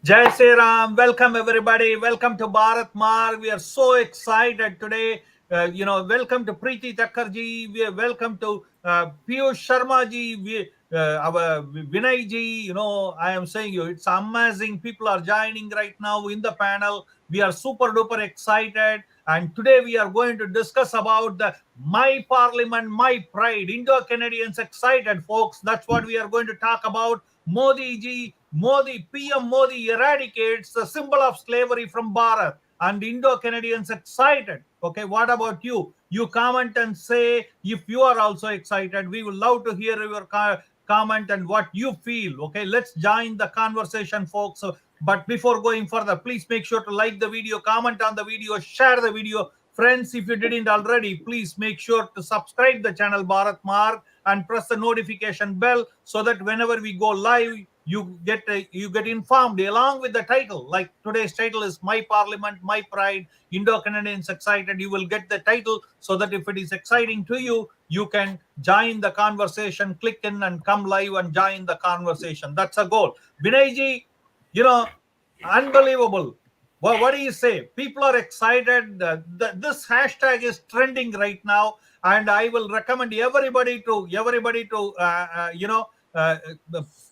Jai Sri Ram. Welcome everybody. Welcome to Bharat Marg. We are so excited today. Welcome to Preeti Thakkar ji. Welcome to Piyush Sharma ji. Our Vinay ji. I am saying you, it's amazing. People are joining right now in the panel. We are super duper excited. And today we are going to discuss about the My Parliament, My Pride. Indo-Canadians excited, folks. That's what we are going to talk about. Modi ji, PM Modi eradicates the symbol of slavery from Bharat, and Indo-Canadians excited. Okay, what about you? You comment and say if you are also excited. We would love to hear your comment and what you feel. Okay, let's join the conversation, folks. But before going further, please make sure to like the video, comment on the video, share the video. Friends, if you didn't already, please make sure to subscribe the channel Bharat Marg and press the notification bell so that whenever we go live, you get informed along with the title. Like today's title is My Parliament, My Pride. Indo-Canadians excited. You will get the title so that if it is exciting to you, you can join the conversation, click in and come live and join the conversation. That's a goal. Vinayji, you know, unbelievable. What do you say? People are excited. This hashtag is trending right now, and I will recommend everybody to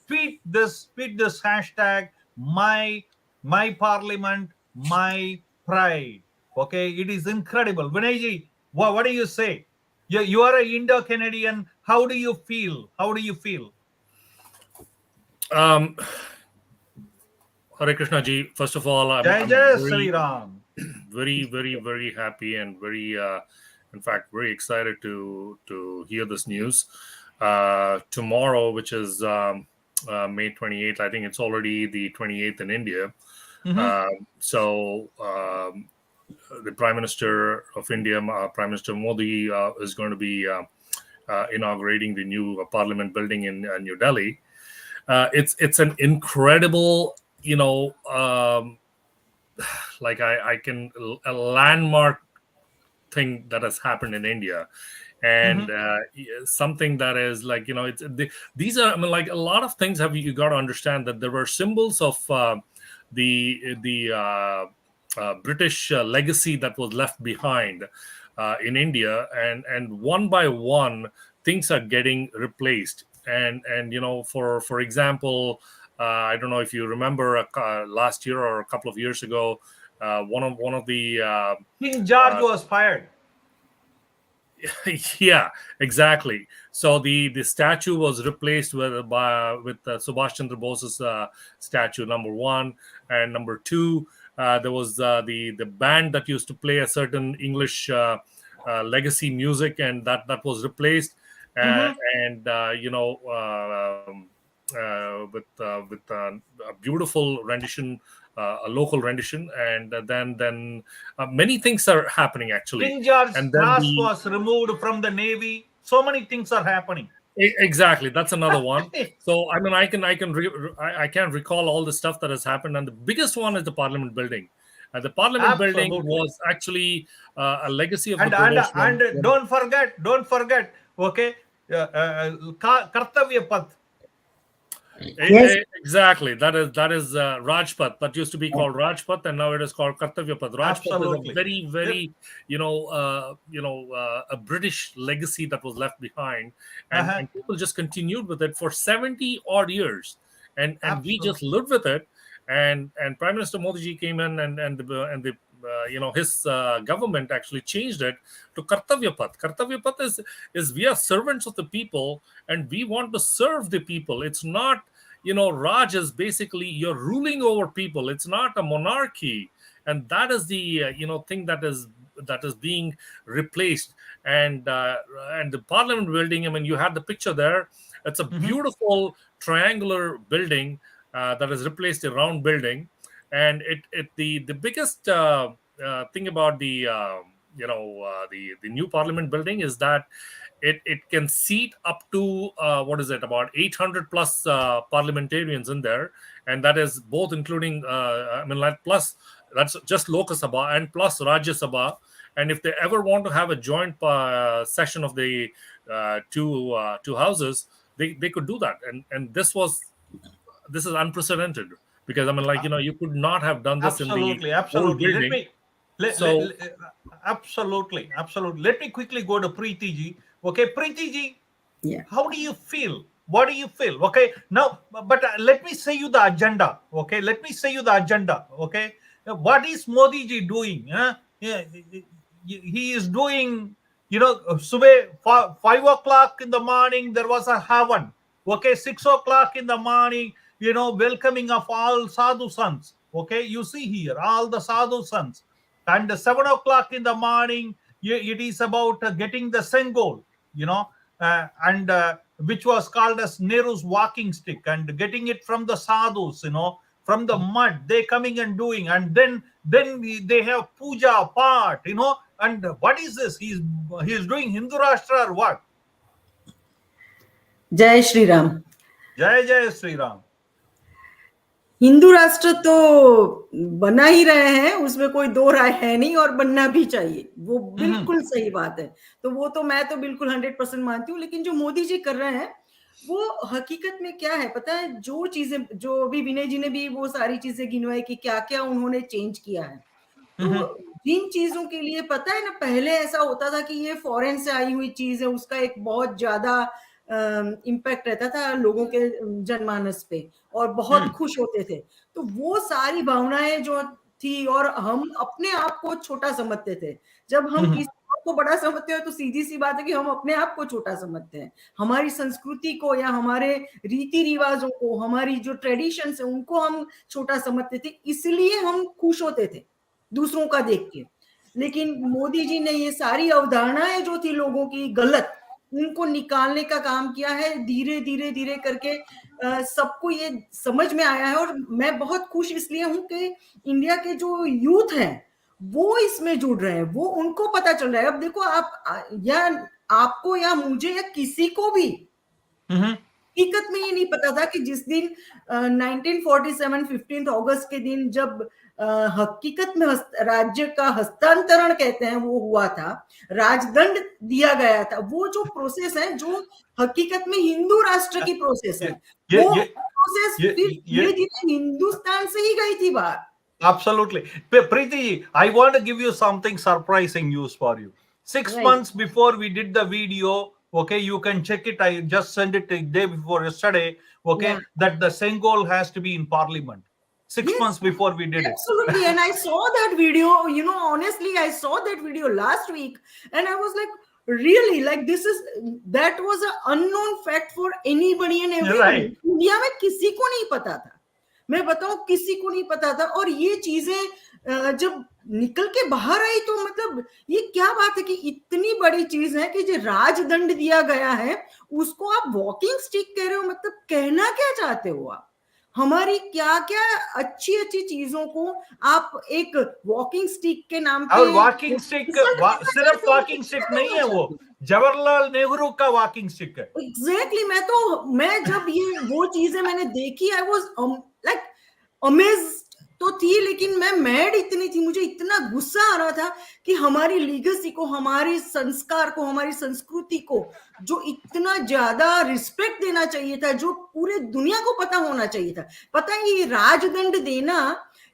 tweet this hashtag my parliament my pride. Okay, it is incredible. Vinayji, what do you say? You are a Indo-Canadian. How do you feel? Um, Hare Krishna ji. First of all, I'm, Jai I'm Jai Sri very, Ram. very, very, very happy and very, in fact, very excited to hear this news. Tomorrow, which is May 28th, I think it's already the 28th in India. Mhm. So the Prime Minister of India, Prime Minister Modi, is going to be inaugurating the new Parliament building in New Delhi. It's an incredible, like I can a landmark thing that has happened in India, and Mhm. something that is like these are, I mean, like a lot of things have you got to understand that there were symbols of the British legacy that was left behind in India, and one by one things are getting replaced, and for example, I don't know if you remember last year or a couple of years ago, one of the King George uh, was fired. yeah, exactly. So the statue was replaced with Subhash Chandra Bose's statue, number one, and number two. There was the band that used to play a certain English legacy music, and that was replaced, uh, Mhm. and with a beautiful rendition, a local rendition, and then many things are happening actually, King George's and then cross the was removed from the navy. So many things are happening. exactly, that's another one. So I mean, I can recall all the stuff that has happened, and the biggest one is the Parliament building. The Parliament building Absolutely. was actually a legacy of the and and British and when don't forget. Okay, Kartavya Path. Yes, Exactly. That is Rajpath. That used to be called Rajpath, and now it is called Kartavya Path. Rajpath is a Absolutely. very, Yep. very, a British legacy that was left behind, and Uh-huh. and people just continued with it for 70 odd years, and we just Absolutely. lived with it. And Prime Minister Modi ji came in, and his government actually changed it to Kartavya Path. Kartavya Path is we are servants of the people, and we want to serve the people. It's not, Raj is basically you're ruling over people. It's not a monarchy, and that is the thing that is being replaced. And the Parliament building, I mean, you had the picture there. It's a Mhm. beautiful triangular building that has replaced a round building. And it the biggest thing about the new Parliament building is that it can seat up to what is it, about 800 plus parliamentarians in there, and that is both including, I mean, like, plus that's just Lok Sabha and plus Rajya Sabha. And if they ever want to have a joint session of the two houses, they could do that. And this is unprecedented. because I mean, like, you could not have done this in the old Absolutely. building. So absolutely. Let me quickly go to Preeti ji. Okay, Preeti ji, Yeah. how do you feel? What do you feel? Okay, now, but let me say you the agenda. Okay, let me say you the agenda. Okay, what is Modi ji doing? Yeah, he is doing. Subah 5 o'clock in the morning there was a havan. Okay, 6 o'clock in the morning, welcoming of all sadhu sons. Okay, you see here all the sadhu sons, and 7 o'clock in the morning, it is about getting the Sengol, and which was called as Nehru's walking stick, and getting it from the sadhus, from the mud, they coming and doing, and then they have puja part, and what is this? He's doing Hindu Rashtra or what? जय श्री राम। जय श्री राम। हिंदू राष्ट्र तो बना ही रहे हैं, उसमें कोई दो राय है नहीं, और बनना भी चाहिए, वो बिल्कुल सही बात है। तो वो तो मैं तो बिल्कुल 100% मानती हूँ। लेकिन जो मोदी जी कर रहे हैं वो हकीकत में क्या है पता है? जो चीजें, जो अभी विनय जी ने भी वो सारी चीजें गिनवाई कि क्या क्या उन्होंने चेंज किया है, तो जिन चीजों के लिए पता है ना, पहले ऐसा होता था कि ये फॉरेन से आई हुई चीज है, उसका एक बहुत ज्यादा इम्पैक्ट रहता था लोगों के जनमानस पे, और बहुत खुश होते थे। तो वो सारी भावनाएं जो थी, और हम अपने आप को छोटा समझते थे। जब हम किसी को बड़ा समझते हैं तो सीधी सी बात है कि हम अपने आप को छोटा समझते हैं। हमारी संस्कृति को या हमारे रीति रिवाजों को, हमारी जो ट्रेडिशंस है उनको हम छोटा समझते थे, इसलिए हम खुश होते थे दूसरों का देख के। लेकिन मोदी जी ने ये सारी अवधारणाएं जो थी लोगों की गलत, उनको निकालने का काम किया है। धीरे धीरे धीरे करके सबको ये समझ में आया है, और मैं बहुत खुश इसलिए हूं कि इंडिया के जो यूथ हैं वो इसमें जुड़ रहे हैं, वो उनको पता चल रहा है। अब देखो, आप या आपको या मुझे या किसी को भी हकीकत में ये नहीं पता था कि जिस दिन 1947 15 अगस्त के दिन जब हकीकत में राज्य का हस्तांतरण कहते हैं वो हुआ था, राजदंड दिया गया था, वो जो प्रोसेस है, जो हकीकत में हिंदू राष्ट्र की प्रोसेस है, वो प्रोसेस फिर धीरे धीरे हिंदुस्तान से ही गई थी बाहर। Absolutely. Preeti, I want to give you something surprising news for you. 6 months before we did the video, okay, you can check it. I just sent it the day before yesterday, okay, that the Sengol has to be in parliament. 6 months before we did it. Absolutely. And I saw that video, honestly, I saw that video last week, and I was like, really, like that was an unknown fact for anybody and everybody. दुनिया में किसी को नहीं पता था, मैं बताऊं, किसी को नहीं पता था। और ये चीजें जब निकल के बाहर आई तो मतलब ये क्या बात है कि इतनी बड़ी चीज है कि जो राजदंड दिया गया है उसको आप वॉकिंग स्टिक कह रहे हो। मतलब कहना क्या चाहते हो आप? हमारी क्या क्या अच्छी अच्छी चीजों को आप एक वॉकिंग स्टिक के नाम पे, और वॉकिंग स्टिक सिर्फ वॉकिंग स्टिक नहीं है, वो जवाहरलाल नेहरू का वॉकिंग स्टिक है। एग्जैक्टली। मैं जब ये वो चीजें मैंने देखी, आई वाज लाइक अमेज्ड तो थी, लेकिन मैं मैड इतनी थी, मुझे इतना गुस्सा आ रहा था कि हमारी लीगेसी को, हमारे संस्कार को, हमारी संस्कृति को जो इतना ज्यादा रिस्पेक्ट देना चाहिए था, जो पूरे दुनिया को पता होना चाहिए था। पता है, ये राजदंड देना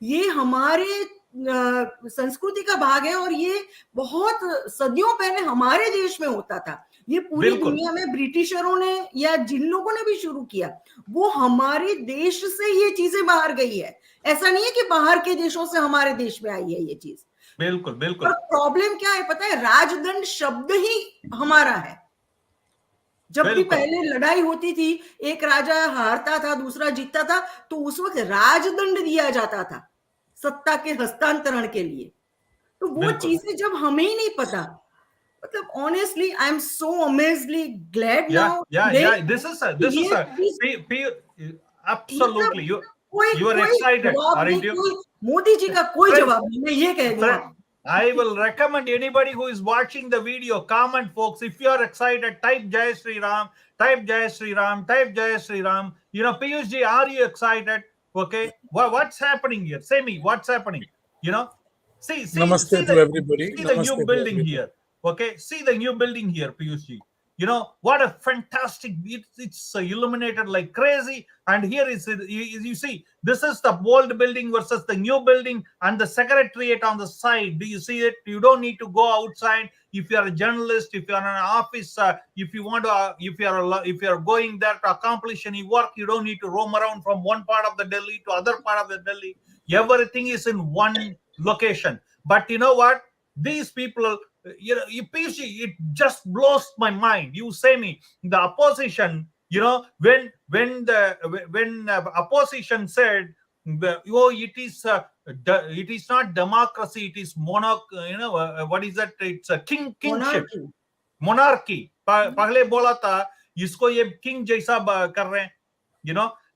ये हमारे संस्कृति का भाग है, और ये बहुत सदियों पहले हमारे देश में होता था। ये पूरी दुनिया में ब्रिटिशरों ने या जिन लोगों ने भी शुरू किया, वो हमारे देश से ये चीजें बाहर गई है। ऐसा नहीं है कि बाहर के देशों से हमारे देश में आई है ये चीज। बिल्कुल बिल्कुल। और प्रॉब्लम क्या है पता है? राजदंड शब्द ही हमारा है। जब भी पहले लड़ाई होती थी, एक राजा हारता था, दूसरा जीतता था, तो उस वक्त राजदंड दिया जाता था सत्ता के हस्तांतरण के लिए। तो वो चीजें जब हमें ही नहीं पता, मतलब honestly I am so amazedly glad now. Yeah, this is absolutely, you are excited, aren't you? Modi ji का कोई जवाब नहीं, मैं ये कह दूंगा। I will recommend anybody who is watching the video, comment folks, if you are excited, type Jai Sri Ram, type Jai Sri Ram, type Jai Sri Ram. Piyush ji, are you excited? Okay, what's happening here? Say me, what's happening? See Namaste to everybody. See the new building here. Okay, see the new building here, Piyush ji. what a fantastic, it's illuminated like crazy. And here is, you see, this is the old building versus the new building, and the secretariat on the side. Do you see it? You don't need to go outside. If you are a journalist, if you are in an office, if you want to, if you are going there to accomplish any work, you don't need to roam around from one part of the Delhi to other part of the Delhi. Everything is in one location. But you know what? These people, it just blows my mind. You say me, the opposition, when opposition said, it is not democracy, it is monarch, what is that? It's a kingship, monarchy. पहले बोला था इसको ये king जैसा कर रहे हैं,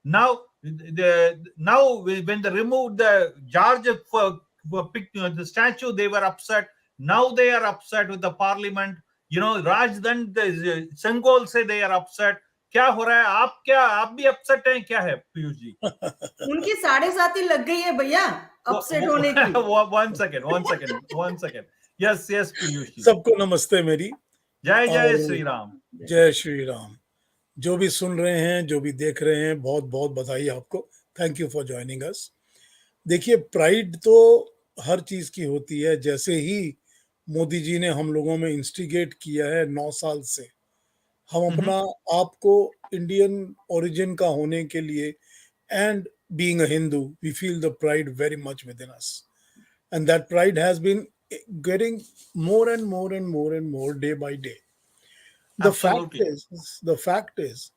now when they removed the George the statue, they were upset. Now they are upset with the parliament. Rajdand, Sengol say they are upset. क्या हो रहा है? आप भी upset हैं क्या है पीयूष जी? उनकी 7.5 लग गई है भैया upset होने की. one second. Yes, Piyush ji. सबको नमस्ते मेरी. जय श्री राम. जय श्री राम. जो भी सुन रहे हैं, जो भी देख रहे हैं, बहुत बहुत बधाई आपको. Thank you for joining us. देखिए, प्राइड तो हर चीज की होती है. जैसे ही मोदी जी ने हम लोगों में इंस्टिगेट किया है 9 साल से, हम अपना आपको इंडियन ओरिजिन का होने के लिए, and being a Hindu, we feel the pride very much within us, and that pride has been getting more and more and more and more day by day. The fact is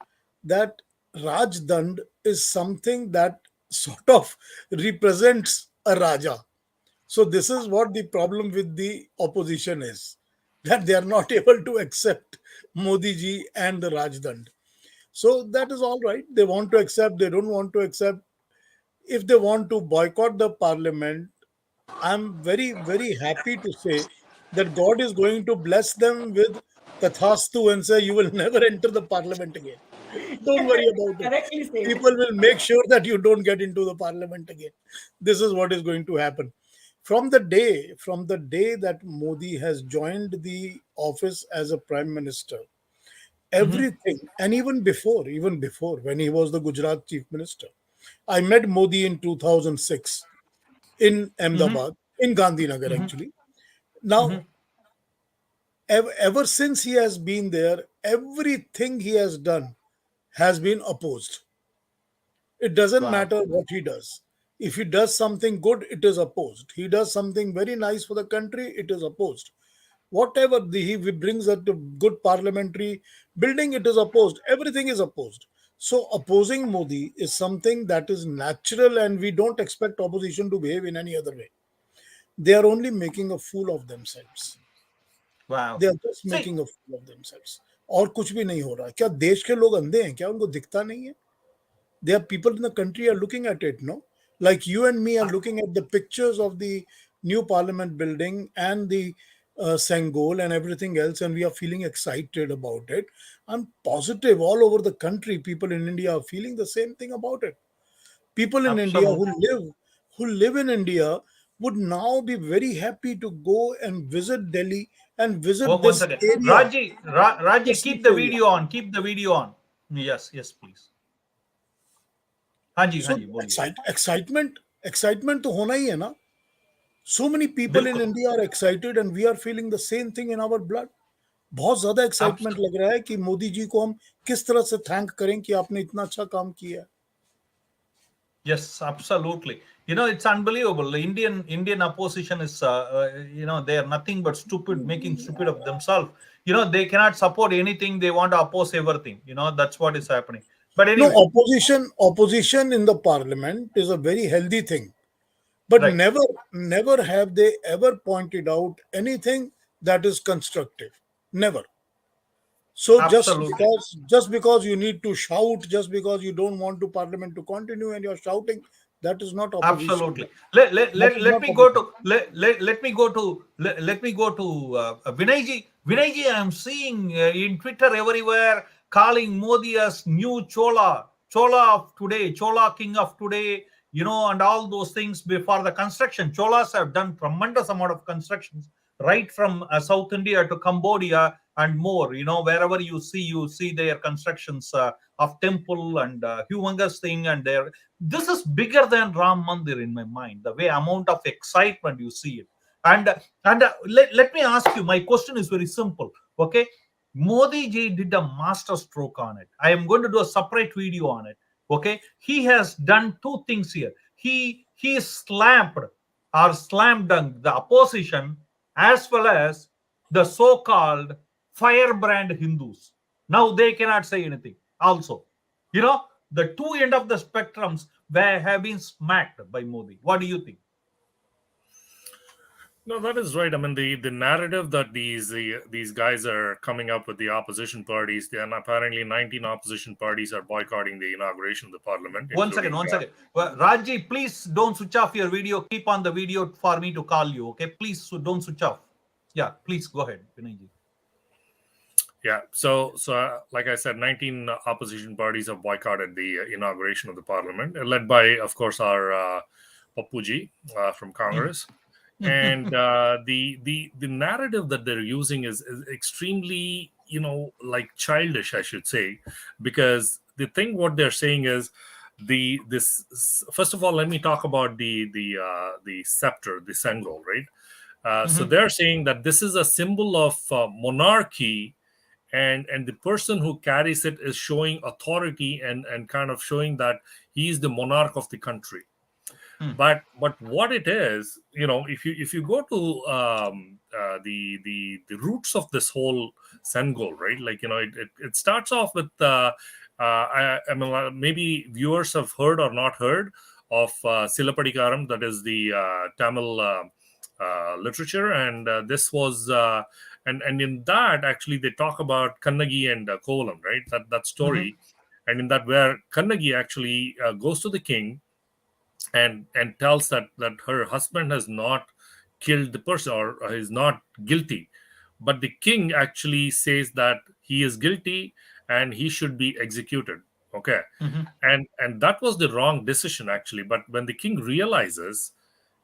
that Rajdand is something that sort of represents a Raja. So this is what the problem with the opposition is, that they are not able to accept Modi ji and the Rajdand. So that is all right. They want to accept, they don't want to accept. If they want to boycott the parliament, I'm very, very happy to say that God is going to bless them with Tathastu and say, you will never enter the parliament again. Don't worry about it. People will make sure that you don't get into the parliament again. This is what is going to happen. From the day that Modi has joined the office as a prime minister, everything, and even before, when he was the Gujarat chief minister, I met Modi in 2006. In Ahmedabad, in Gandhinagar, actually. Now, ever since he has been there, everything he has done has been opposed. It doesn't matter what he does. If he does something good, it is opposed. He does something very nice for the country, it is opposed. Whatever he brings a good parliamentary building, it is opposed. Everything is opposed. So opposing Modi is something that is natural, and we don't expect opposition to behave in any other way. They are only making a fool of themselves. Wow. They are just making a fool of themselves. और कुछ भी नहीं हो रहा. क्या देश के लोग अंधे हैं? क्या उनको दिखता नहीं है? There are people in the country are looking at it, no? Like you and me are looking at the pictures of the new parliament building and the Sengol and everything else, and we are feeling excited about it. I'm positive all over the country, people in India are feeling the same thing about it. People in India who live in India would now be very happy to go and visit Delhi and visit this area. Raji, keep the video on. Keep the video on. Yes, please. So excitement to hona hi hai na. So many people in India are excited, and we are feeling the same thing in our blood. बहुत ज्यादा excitement लग रहा है कि मोदी जी को हम किस तरह से थैंक करें कि आपने इतना अच्छा काम किया. Yes, absolutely. It's unbelievable. The Indian opposition is, they are nothing but stupid, making stupid of themselves. They cannot support anything. They want to oppose everything. That's what is happening. But anyway, no, opposition in the parliament is a very healthy thing. But never have they ever pointed out anything that is constructive. Never. So just because you need to shout, just because you don't want to parliament to continue and you're shouting, that is not opposition. Absolutely. Let me go to Vinay ji. Vinay ji, I am seeing in Twitter everywhere calling Modi as new Chola of today, Chola king of today, and all those things before the construction. Cholas have done tremendous amount of constructions right from South India to Cambodia, and more. Wherever you see their constructions of temple and humongous thing, and this is bigger than Ram Mandir in my mind. The way amount of excitement you see it, and let me ask you. My question is very simple. Okay, Modi ji did a master stroke on it. I am going to do a separate video on it. Okay, he has done two things here. He slapped or slam dunked the opposition as well as the so-called firebrand Hindus. Now they cannot say anything. Also, the two end of the spectrums have been smacked by Modi. What do you think? No, that is right. I mean, the narrative that these guys are coming up with, the opposition parties, and apparently 19 opposition parties are boycotting the inauguration of the parliament. One second. Well, Raji, please don't switch off your video. Keep on the video for me to call you. Okay, please don't switch off. Yeah, please go ahead, Vinayji. Yeah, so like I said, 19 opposition parties have boycotted the inauguration of the parliament, led by, of course, our Pappuji from Congress. And the narrative that they're using is extremely, like childish, I should say, because the thing what they're saying is this. First of all, let me talk about the scepter, the Sengol, right? So they're saying that this is a symbol of monarchy, and the person who carries it is showing authority and kind of showing that he is the monarch of the country. But what it is, if you go to the roots of this whole Sengol, right? Like, it starts off with I mean, maybe viewers have heard or not heard of Silapadikaram, that is the Tamil literature, and this was and in that actually they talk about Kannagi and Kovalam, right? That story, and in that where Kannagi actually goes to the king and tells that her husband has not killed the person or is not guilty, but the king actually says that he is guilty and he should be executed. Okay. And that was the wrong decision actually, but when the king realizes,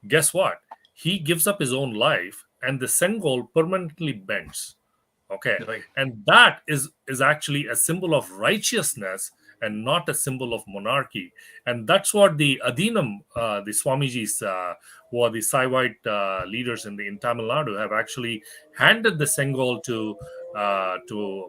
guess what, he gives up his own life and the Sengol permanently bends. Okay. Right. And that is actually a symbol of righteousness and not a symbol of monarchy. And that's what the Adinam, the Swamijis, who are the Saivite leaders in Tamil Nadu, have actually handed the Sengol to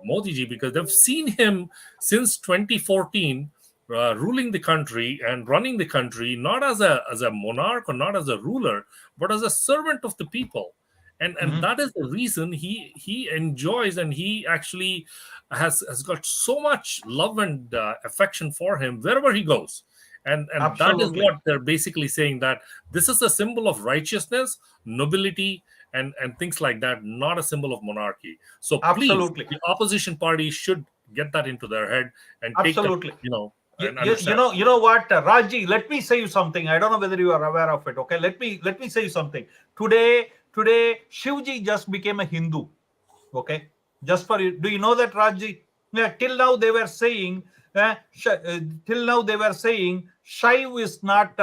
Modi ji, because they've seen him since 2014 ruling the country and running the country, not as a monarch or not as a ruler, but as a servant of the people. And that is the reason he enjoys, and he actually has got so much love and affection for him wherever he goes. And that is what they're basically saying, that this is a symbol of righteousness, nobility, and things like that, not a symbol of monarchy. So please, the opposition party should get that into their head and take that, and understand. You know what, Raji, let me say you something. I don't know whether you are aware of it. Okay, let me say you something. Today Shivji just became a Hindu. Okay, just for you. Do you know that, Raji? Yeah, till now they were saying Shiv is not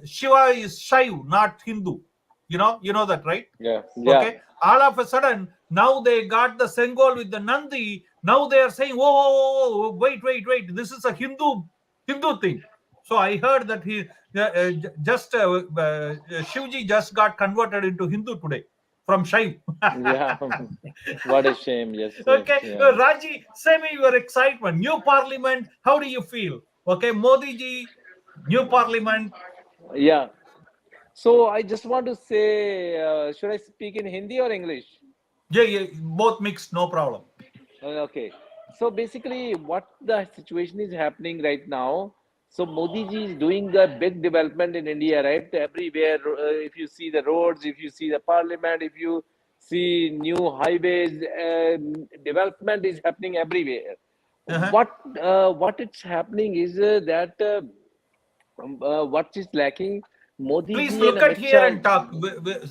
Shiva is Shiv, not Hindu. You know that, right? Yeah. Okay. All of a sudden, now they got the Sengol with the Nandi. Now they are saying, whoa, wait. This is a Hindu thing. So I heard that Shivji just got converted into Hindu today from Shiv. Yeah. What a shame. Yes. Okay. Yeah. Raji, say me your excitement. New parliament, how do you feel? Okay, Modi ji, new parliament. Yeah. So I just want to say, should I speak in Hindi or English? Yeah, both mixed, no problem. Okay. So basically, what the situation is happening right now. So Modi ji is doing a big development in India, right? Everywhere, if you see the roads, if you see the parliament, if you see new highways, development is happening everywhere. What it's happening is that what is lacking. Modi Please ji look and at here and talk.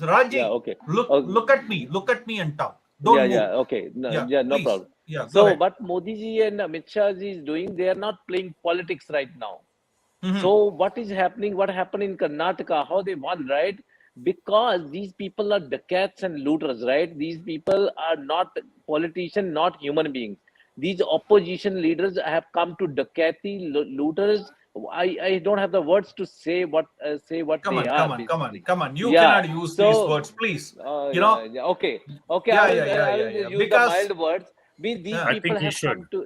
Raji, Yeah, okay. Look at me and talk. Don't move. Yeah, okay. No, no please. problem. Yeah, so what Modi ji and Amit Shah ji is doing, they are not playing politics right now. So what is happening, what happened in Karnataka, how they won, right? because these people are dacoits and looters, right? These people are not politicians, not human beings. These opposition leaders have come to dacoity, looters. I don't have the words to say what Come they on, are come on, come on, basically. come on. You Yeah. cannot use these So words, please. You yeah, know, yeah. Okay, okay. yeah, yeah, yeah, I yeah, will yeah. use the Because mild words. Means these yeah. I people think he have should. come to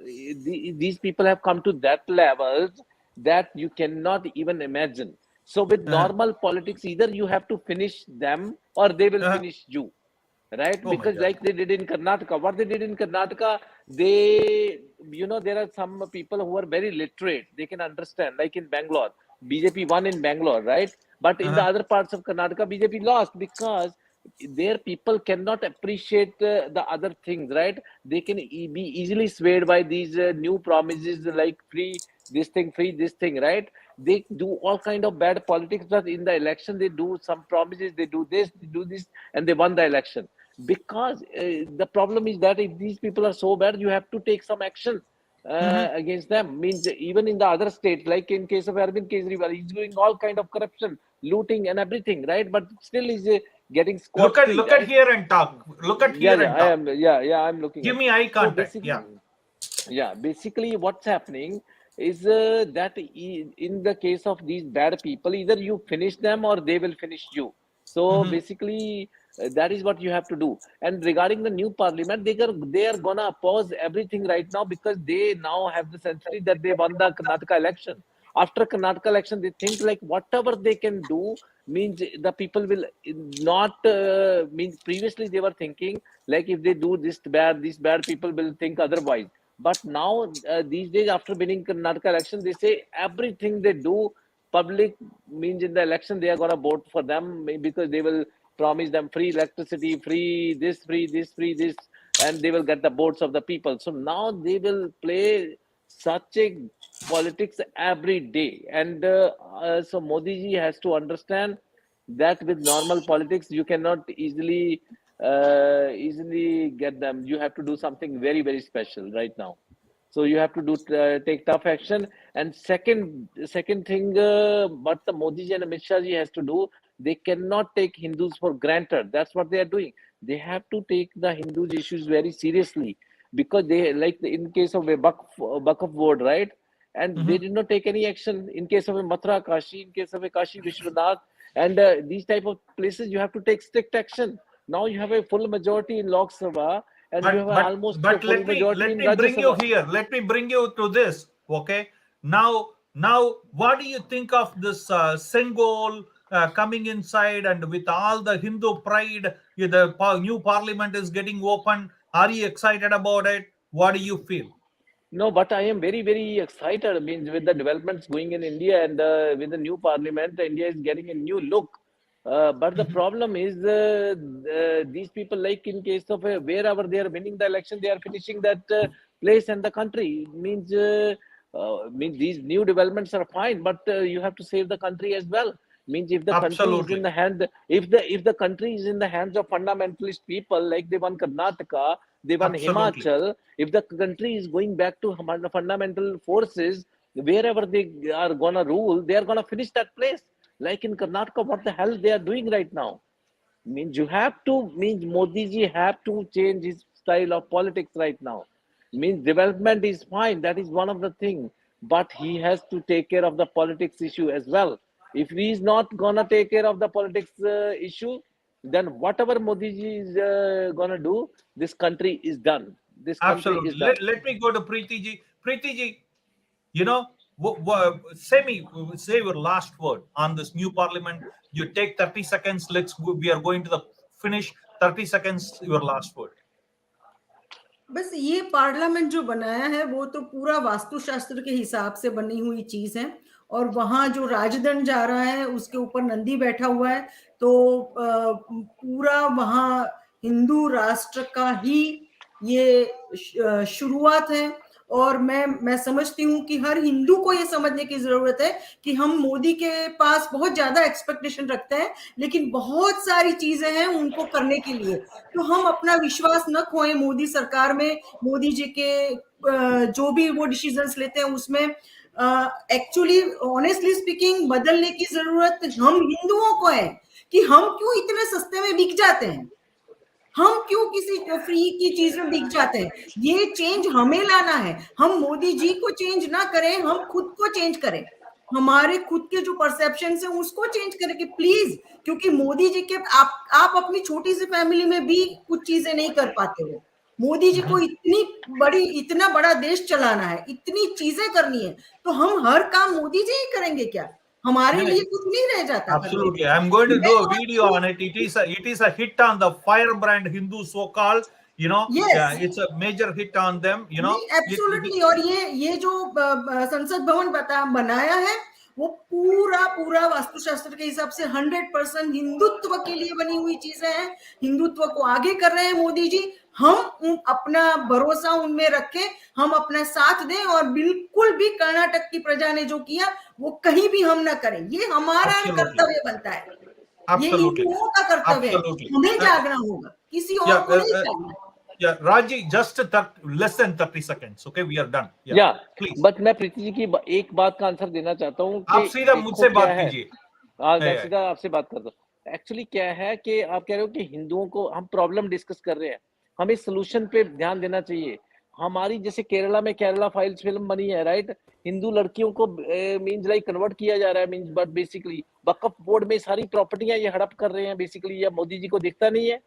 these people have come to that levels that you cannot even imagine. So with Uh-huh. normal politics, either you have to finish them or they will Uh-huh. finish you, right? Oh my Because God. like they did in Karnataka, what they did in Karnataka, they, there are some people who are very literate. They can understand. Like in Bangalore, BJP won in Bangalore, right? But in the Uh-huh. other parts of Karnataka, BJP lost because their people cannot appreciate the other things, right? They can be easily swayed by these new promises like free this thing, right? They do all kind of bad politics, but in the election they do some promises, they do this, they do this, and they won the election. Because the problem is that if these people are so bad, you have to take some action Mm-hmm. against them. Means even in the other states, like in case of Arvind Kejriwal, he's doing all kind of corruption, looting and everything, right? But still he's getting scot free, Look at right? here and talk. Look at Yeah, here yeah, and talk. I'm looking Give at. me eye So contact. basically, Yeah. yeah, basically what's happening is that in the case of these bad people, either you finish them or they will finish you. So Mm-hmm. basically, that is what you have to do. And regarding the new parliament, they are gonna oppose everything right now because they now have the sensitivity that they won the Karnataka election. After Karnataka election, they think like whatever they can do means the people will not means previously they were thinking like if they do this bad, these bad people will think otherwise. But now these days, after winning Karnataka election, they say everything they do, public means in the election they are gonna vote for them because they will promise them free electricity, free this, free this, and they will get the votes of the people. So now they will play such a politics every day, and so Modi ji has to understand that with normal politics you cannot easily get them. You have to do something very very special right now. So you have to do take tough action. And second thing, what the Modi ji and Amit Shah ji has to do, they cannot take Hindus for granted. That's what they are doing. They have to take the Hindus issues very seriously because they, like in case of a buck of word, right? And they Mm-hmm. did not take any action in case of a Mathura Kashi, in case of a Kashi Vishwanath, and these type of places you have to take strict action. Now you have a full majority in Lok Sabha and you have almost a But full majority let in me Rajya bring you Sabha. here. Let me bring you to this. Okay. Now, what do you think of this Sengol coming inside and with all the Hindu pride? The new parliament is getting open. Are you excited about it? What do you feel? No, but I am very, very excited. I mean, with the developments going in India and with the new parliament, India is getting a new look. But the problem is these people, like in case of wherever they are winning the election, they are finishing that place and the country. Means these new developments are fine, but you have to save the country as well. Means if the country is in Absolutely. the hand, if the country is in the hands of fundamentalist people, like they won Karnataka, they won Absolutely. Himachal. If the country is going back to fundamental forces, wherever they are gonna rule, they are gonna finish that place. Like in Karnataka, what the hell they are doing right now? Means you have to, means Modi ji have to change his style of politics right now. Means development is fine, that is one of the thing, but he has to take care of the politics issue as well. If he is not gonna take care of the politics issue, then whatever Modi ji is gonna do, this country is done. This country is Absolutely. done. Let me go to Preeti ji. Preeti ji, you know, say your last word on this new parliament. You take 30 seconds. We are going to the finish. 30 seconds, your last word. बस ये parliament जो बनाया है वो तो पूरा वास्तुशास्त्र के हिसाब से बनी हुई चीज है और वहां जो राजदंड जा रहा है उसके ऊपर नंदी बैठा हुआ है तो पूरा वहां हिंदू राष्ट्र का ही ये शुरुआत है और मैं समझती हूँ कि हर हिंदू को ये समझने की जरूरत है कि हम मोदी के पास बहुत ज्यादा एक्सपेक्टेशन रखते हैं लेकिन बहुत सारी चीजें हैं उनको करने के लिए तो हम अपना विश्वास न खोएं मोदी सरकार में मोदी जी के जो भी वो डिसीजंस लेते हैं उसमें एक्चुअली ऑनेस्टली स्पीकिंग बदलने की जरूरत हम हिंदुओं को है कि हम क्यों इतने सस्ते में बिक जाते हैं, हम क्यों किसी फ्री की चीज में बिक जाते हैं। ये चेंज हमें लाना है। हम मोदी जी को चेंज ना करें, हम खुद को चेंज करें, हमारे खुद के जो परसेप्शन है उसको चेंज करें कि प्लीज, क्योंकि मोदी जी के आप अपनी छोटी सी फैमिली में भी कुछ चीजें नहीं कर पाते हो। मोदी जी को इतना बड़ा देश चलाना है, इतनी चीजें करनी है, तो हम हर काम मोदी जी ही करेंगे क्या? हमारे लिए कुछ नहीं रह जाता करने के Absolutely. लिए। I'm going to मैं do a तो video on it. It is a hit on the firebrand Hindu so-called, yes, it's a major hit on them, नहीं एब्सोल्युटली। और ये जो संसद भवन बनाया है, वो पूरा वास्तुशास्त्र के हिसाब से 100% हिंदुत्व के लिए बनी हुई चीजें हैं। हिंदुत्व को आगे कर रहे हैं मोदी जी। हम अपना भरोसा उनमें रखें, हम अपना साथ दें, और बिल्कुल भी कर्नाटक की प्रजा ने जो किया वो कहीं भी हम ना करें। ये हमारा Absolutely. कर्तव्य बनता है, ये Absolutely. हिंदुओं का कर्तव्य है। Absolutely. हमें जागना होगा, किसी और Yeah, को नहीं जागना। yeah, Raji, just less than 30 seconds. Okay, we are done. Yeah, या please. बट मैं प्रीति जी की एक बात का आंसर देना चाहता हूँ आप कि सीधा देखो मुझसे क्या बात है। कीजिए। मैं सीधा आपसे बात करता हूँ। एक्चुअली क्या है कि आप कह रहे हो कि हिंदुओं को हम प्रॉब्लम डिस्कस कर रहे हैं, हमें सोल्यूशन पे ध्यान देना चाहिए। हमारी जैसे केरला में केरला फाइल्स फिल्म बनी है, राइट? हिंदू लड़कियों को मींस लाइक कन्वर्ट किया जा रहा है, means but basically Waqf board में सारी प्रॉपर्टियां ये हड़प कर रहे हैं बेसिकली। ये मोदी जी को दिखता नहीं है?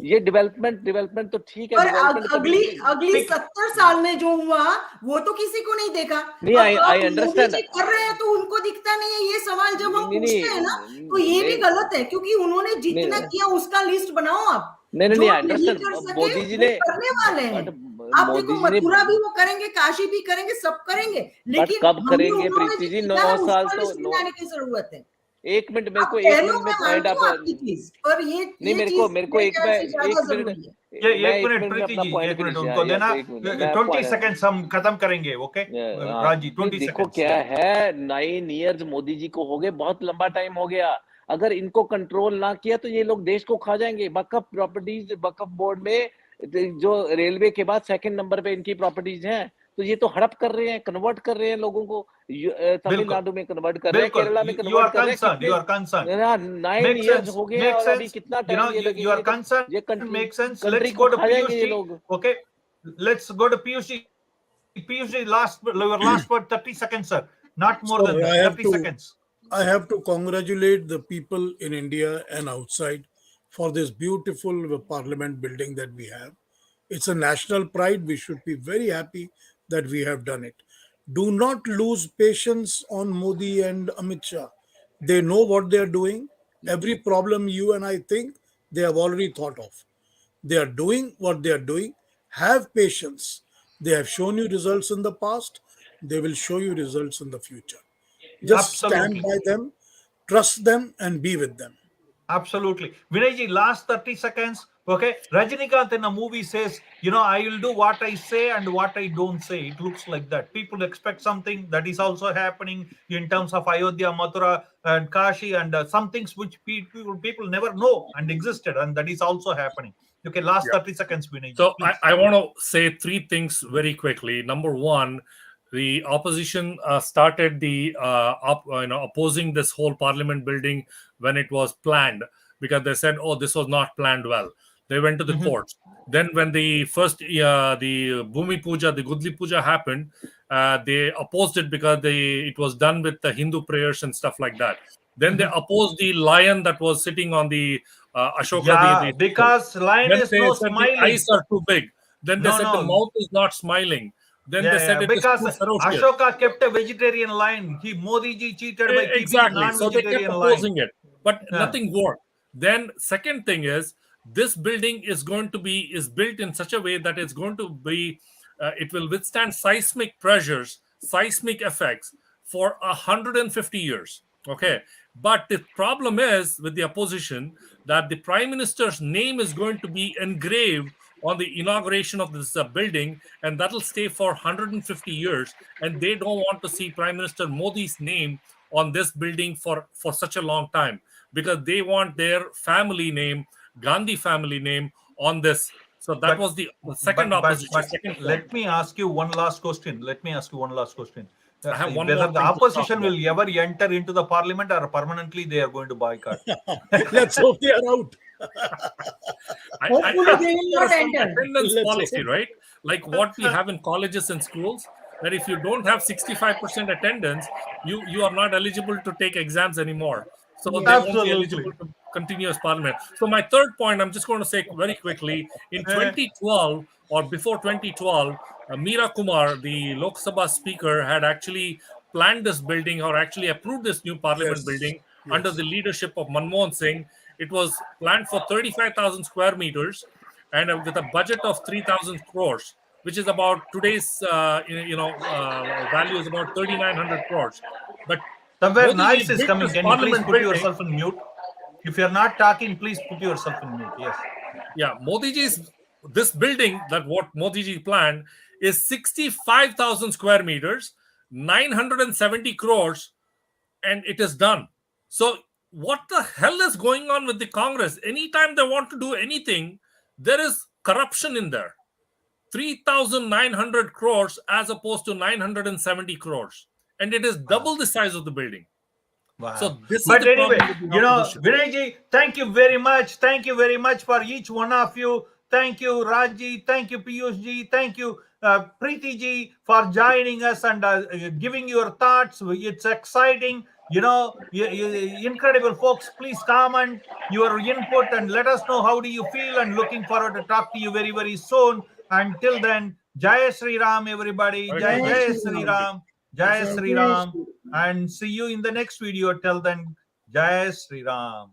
ये डेवलपमेंट तो ठीक है, पर डेवलपमेंट कभी अगली 70 साल में जो हुआ वो तो किसी को नहीं देखा। नहीं। अब आई मोदी अंडरस्टैंड। जी कर रहे हैं तो उनको दिखता नहीं है। ये सवाल जब हम नहीं पूछते हैं ना, तो ये भी गलत है, क्योंकि उन्होंने जितना नहीं किया उसका लिस्ट बनाओ आप। नहीं नहीं जो आई नहीं अंडरस्टैंड। कर सके मोदी जी वो ने करने वाले हैं। बट आप देखो, मोदी जी ने मथुरा भी वो करेंगे, काशी भी करेंगे, सब करेंगे, बट लेकिन कब हमें करेंगे उन्होंने प्रीति जो जी? किया है 9 साल उसका तो लिस्ट 9। बनाने की जरूरत है। एक मिनट मेरे आप को कह एक लो, मिनट में मैं पॉइंट मानती आप हूँ आपकी चीज, पर नहीं ये चीज मेरे को मेरे एक ख्याल मैं से ज्यादा एक मिनट जरूरी है। ये मैं एक एक मिनट मिनट में प्रीति अपना जी, पॉइंट एक मिनट फिनिश उनको देना। एक मिनट मैं 20 सेकेंड्स हम खत्म करेंगे। ओके राजी, नहीं 20 देखो सेकेंड्स। क्या है, 9 इयर्स मोदी जी को हो गए, बहुत लंबा टाइम हो गया। अगर इनको कंट्रोल ना किया तो ये लोग देश को खा जाएंगे। वक्फ प्रॉपर्टीज वक्फ बोर्ड में जो रेलवे के बाद सेकंड नंबर पे इनकी प्रॉपर्टीज हैं, तो ये तो हड़प कर रहे हैं, कन्वर्ट कर रहे हैं लोगों को। बिल्कुल तमिलनाडु में कन्वर्ट कर रहे हैं, बिल्कुल, केरला में यू कन्वर्ट आर कर रहे हैं। कंसर्न, यू कितने are concern. 9 Makes years sense, हो गए हैं, makes और अभी sense. कितना टाइम ये You लगेगा? are ये तो concerned, ये country makes sense. Country Let's को go to खा जाएंगे Piyush ये ji. लोग। Okay, let's go to Piyush ji. Piyush ji, your last word, 30 seconds, sir. Not more than Sir, that. 30 seconds. I have to congratulate the people in India and outside for this beautiful parliament building that we have. It's a national pride. We should be very happy that we have done it. Do not lose patience on Modi and Amit Shah. They know what they are doing. Every problem you and I think they have already thought of. They are doing what they are doing. Have patience. They have shown you results in the past. They will show you results in the future. Just stand Absolutely. by them, trust them, and be with them. Absolutely. Vinay ji, last 30 seconds. Okay. Rajinikanth in a movie says, I will do what I say and what I don't say. It looks like that. People expect something that is also happening in terms of Ayodhya, Mathura, and Kashi, and some things which people never know and existed, and that is also happening. Okay. Last Yeah. 30 seconds, Vinay ji, So please. I want to say three things very quickly. Number one, the opposition started the opposing this whole parliament building when it was planned, because they said, "Oh, this was not planned well." They went to the courts. Then, when the first the Bhumi Puja, the Gudli Puja happened, they opposed it because it was done with the Hindu prayers and stuff like that. Then they opposed the lion that was sitting on the Ashoka, Yeah, the symbol. because lion Then is they no said the eyes smiling. are too big. Then they No, said the no. mouth is not smiling. Then they Yeah, said yeah. it is Because too ferocious. Ashoka kept a vegetarian line. Modi ji cheated by keeping a Exactly. So they kept non-vegetarian line. opposing it, but Yeah. nothing worked. Then second thing is, this building is built in such a way that it's going to be it will withstand seismic pressures, seismic effects for 150 years. Okay, but the problem is with the opposition that the prime minister's name is going to be engraved on the inauguration of this building, and that'll stay for 150 years. And they don't want to see Prime Minister Modi's name on this building for such a long time, because they want their family name, Gandhi family name, on this. So that But was the second opposition, but second point. let me ask you one last question. Let me ask you one last question. I have one whether more the thing to talk opposition about. will ever enter into the parliament or permanently they are going to boycott. Let's hope they are out. Hopefully they will There not is some enter. attendance Let's policy, hope. right? Like what we have in colleges and schools, that if you don't have 65% attendance, you are not eligible to take exams anymore. So Yes. they won't be Absolutely. eligible to continue as parliament. So my third point, I'm just going to say very quickly, in 2012 or before 2012, Meera Kumar, the Lok Sabha speaker, had actually planned this building or actually approved this new parliament Yes. building under Yes. the leadership of Manmohan Singh. It was planned for 35,000 square meters and with a budget of 3,000 crores, which is about today's value is about 3,900 crores. But Somewhere Modi noise ji is built coming. this Can you please parliament put building. yourself in mute? If you're not talking, please put yourself in mute. Yes. Yeah, Modi ji's this building that what Modi ji planned is 65,000 square meters, 970 crores, and it is done. So what the hell is going on with the Congress? Anytime they want to do anything, there is corruption in there. 3,900 crores as opposed to 970 crores, and it is double the size of the building. Wow. So this is But the anyway, problem with the opposition. Vinayji, thank you very much. Thank you very much for each one of you. Thank you, Rajji. Thank you, Piyushji. Thank you, Preetiji, for joining us and giving your thoughts. It's exciting. Incredible folks. Please comment your input and let us know how do you feel. And looking forward to talk to you very, very soon. Until then, Jai Sri Ram, everybody. Jai Jai Jai Shri Sri Ram. Ram. Jai Jai Sri Jai Ram. Shri Ram. And see you in the next video. Till then, Jai Sri Ram.